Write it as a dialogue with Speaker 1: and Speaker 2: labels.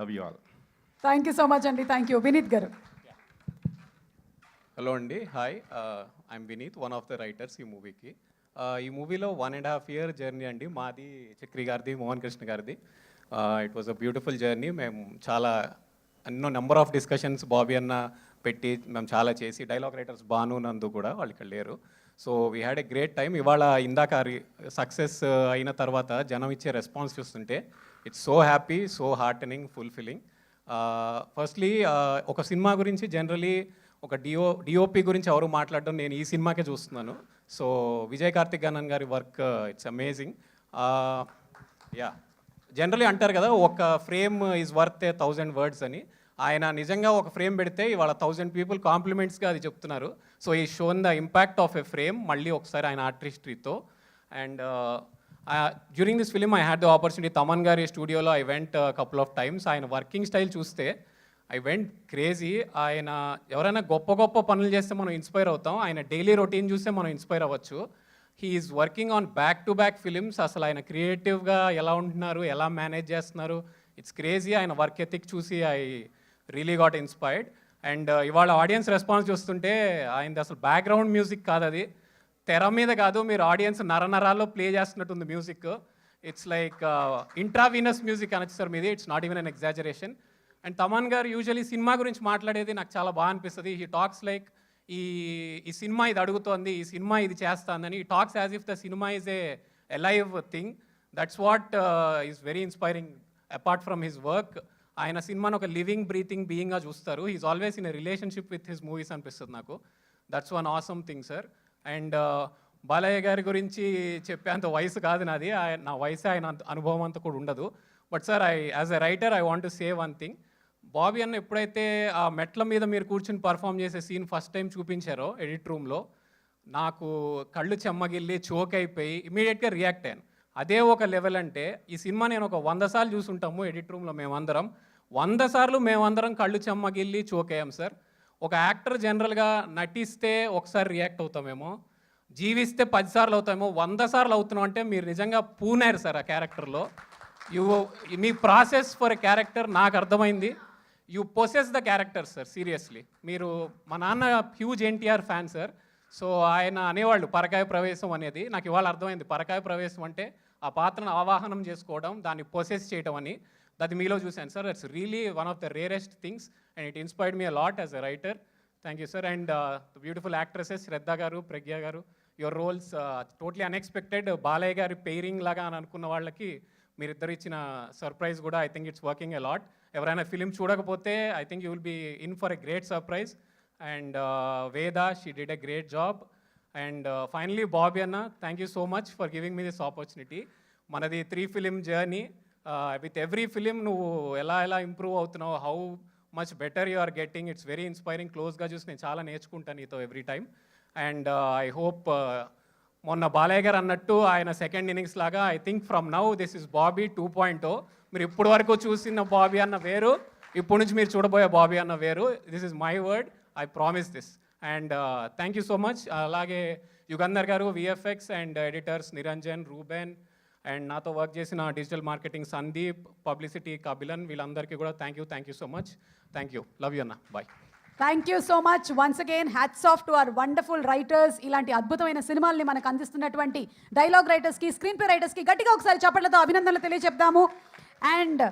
Speaker 1: Love you all.
Speaker 2: Thank you so much అండి. Thank you. Vineeth గారు.
Speaker 3: Hello అండి, hi, I'm Vineeth, one of the writers ఈ మూవీకి. ఈ మూవీలో 1.5 year జర్నీ అండి మాది, చక్రి గారిది, మోహన్ కృష్ణ గారిది. It was a beautiful journey. మేము చాలా నెంబర్ ఆఫ్ డిస్కషన్స్ బాబీ అన్న పెట్టి మేము చాలా చేసి, డైలాగ్ రైటర్స్ బాను నందు కూడా వాళ్ళు ఇక్కడ లేరు. So we had a great time. ఇవాళ ఇందాక సక్సెస్ అయిన తర్వాత జనం ఇచ్చే రెస్పాన్స్ చూస్తుంటే it's so happy, so heartening, fulfilling. Firstly ఒక సినిమా గురించి జనరలీ ఒక డిఓపి గురించి ఎవరు మాట్లాడడం నేను ఈ సినిమాకే చూస్తున్నాను. సో విజయ్ కార్తిక్ గణన్ గారి work it's amazing. Yeah, generally అంటారు కదా ఒక ఫ్రేమ్ ఈజ్ వర్త్ 1000 words అని. ఆయన నిజంగా ఒక ఫ్రేమ్ పెడితే ఇవాళ 1000 people కాంప్లిమెంట్స్గా అది చెప్తున్నారు. సో ఈ shown the impact of a frame మళ్ళీ ఒకసారి ఆయన ఆర్టిస్ట్రీతో. And during this film I had the opportunity, Thaman గారి స్టూడియోలో I went couple of times. ఆయన వర్కింగ్ స్టైల్ చూస్తే ఐ వెంట్ క్రేజీ. ఆయన ఎవరైనా గొప్ప గొప్ప పనులు చేస్తే మనం ఇన్స్పైర్ అవుతాం, ఆయన డైలీ రొటీన్ చూస్తే మనం ఇన్స్పైర్ అవ్వచ్చు. He is working on back to back films. అసలు ఆయన క్రియేటివ్గా ఎలా ఉంటున్నారు, ఎలా మేనేజ్ చేస్తున్నారు, ఇట్స్ క్రేజీ. ఆయన వర్క్ ఎథిక్ చూసి I really got inspired. And ఇవాళ ఆడియన్స్ రెస్పాన్స్ చూస్తుంటే ఆయనది అసలు బ్యాక్గ్రౌండ్ మ్యూజిక్ కాదు, అది తెర మీద కాదు, మీరు ఆడియన్స్ నరనరాల్లో ప్లే చేస్తున్నట్టుంది music. It's like intravenous music అనొచ్చు సార్ మీది. It's not even an exaggeration. And Thaman గారు యూజువలీ సినిమా గురించి మాట్లాడేది నాకు చాలా బాగా అనిపిస్తుంది. హీ టాక్స్ లైక్ ఈ సినిమా ఇది అడుగుతోంది, ఈ సినిమా ఇది చేస్తుందని. He talks as if the cinema is a live thing. That's what is very inspiring apart from his work. ఆయన సినిమాను ఒక లివింగ్ బ్రీతింగ్ బీయింగ్గా చూస్తారు. He's always in a relationship with his movies అనిపిస్తుంది నాకు. That's one awesome thing sir. And Balayya గారి గురించి చెప్పేంత వయసు కాదు నాది, నా వయసు ఆయన అనుభవం అంతా కూడా ఉండదు. But sir as a writer I want to say one thing. Bobby అన్న ఎప్పుడైతే ఆ మెట్ల మీద మీరు కూర్చుని పర్ఫామ్ చేసే సీన్ ఫస్ట్ టైం చూపించారో ఎడిట్ రూమ్లో, నాకు కళ్ళు చెమ్మగిల్లి చోక్ అయిపోయి ఇమీడియట్గా రియాక్ట్ అయ్యాను. అదే ఒక లెవెల్ అంటే ఈ సినిమా నేను ఒక 100 సార్లు చూసుంటాము ఎడిట్ రూమ్లో మేమందరం. 100 సార్లు మేమందరం కళ్ళు చెమ్మగిల్లి చోక్ అయ్యాం సార్. ఒక యాక్టర్ జనరల్గా నటిస్తే ఒకసారి రియాక్ట్ అవుతామేమో, జీవిస్తే 10 సార్లు అవుతామేమో, 100 సార్లు అవుతున్నాం అంటే మీరు నిజంగా పూనారు సార్ ఆ క్యారెక్టర్లో. మీ ప్రాసెస్ ఫర్ ఎ క్యారెక్టర్ నాకు అర్థమైంది. You possess the character sir, seriously. మీరు మా నాన్న huge NTR fan sir. So ఆయన అనేవాళ్ళు పరకాయ ప్రవేశం అనేది. నాకు ఇవాళ అర్థమైంది పరకాయ ప్రవేశం అంటే ఆ పాత్రను ఆవాహనం చేసుకోవడం, దాన్ని పొసెస్ చేయడం అని. అది మీలో చూశాను sir. It's really one of the rarest things and it inspired me a lot as a writer. Thank you sir. And the beautiful actresses Shraddha గారు, ప్రజ్ఞ గారు, your roles totally unexpected. Balayya గారి పెయిరింగ్ లాగా అని అనుకున్న వాళ్ళకి మీరిద్దరు ఇచ్చిన సర్ప్రైజ్ కూడా I think it's working a lot. ఎవరైనా ఫిలిం చూడకపోతే I think you will be in for a great surprise. And Veda, she did a great job. And finally Bobby అన్న, thank you so much for giving me this opportunity. మనది 3 film journey. With every film నువ్వు ఎలా improve అవుతున్నావు, how much better you are getting, it's very inspiring. క్లోజ్గా చూసి నేను చాలా నేర్చుకుంటాను నీతో every time. And I hope మొన్న బాలయ్య గారు అన్నట్టు ఆయన సెకండ్ ఇన్నింగ్స్ లాగా I think from now this is Bobby 2.0. మీరు ఇప్పటి వరకు చూసిన బాబీ అన్న వేరు, ఇప్పటి నుంచి మీరు చూడబోయే బాబీ అన్న వేరు. This is my word, I promise this. And thank you so much. అలాగే యుగంధర్ గారు, VFX and editors Niranjan, Ruben, and నాతో వర్క్ చేసిన digital marketing Sandeep, publicity Kapilan, వీళ్ళందరికీ కూడా thank you so much. Thank you. Love you అన్న. Bye.
Speaker 2: Thank you so much. Once again hats off to our wonderful writers. ఇలాంటి అద్భుతమైన సినిమాల్ని మనకు అందిస్తున్నటువంటి డైలాగ్ రైటర్స్కి, స్క్రీన్ ప్లే రైటర్స్కి గట్టిగా ఒకసారి చప్పట్లతో అభినందనలు తెలియజెప్దాము. అండ్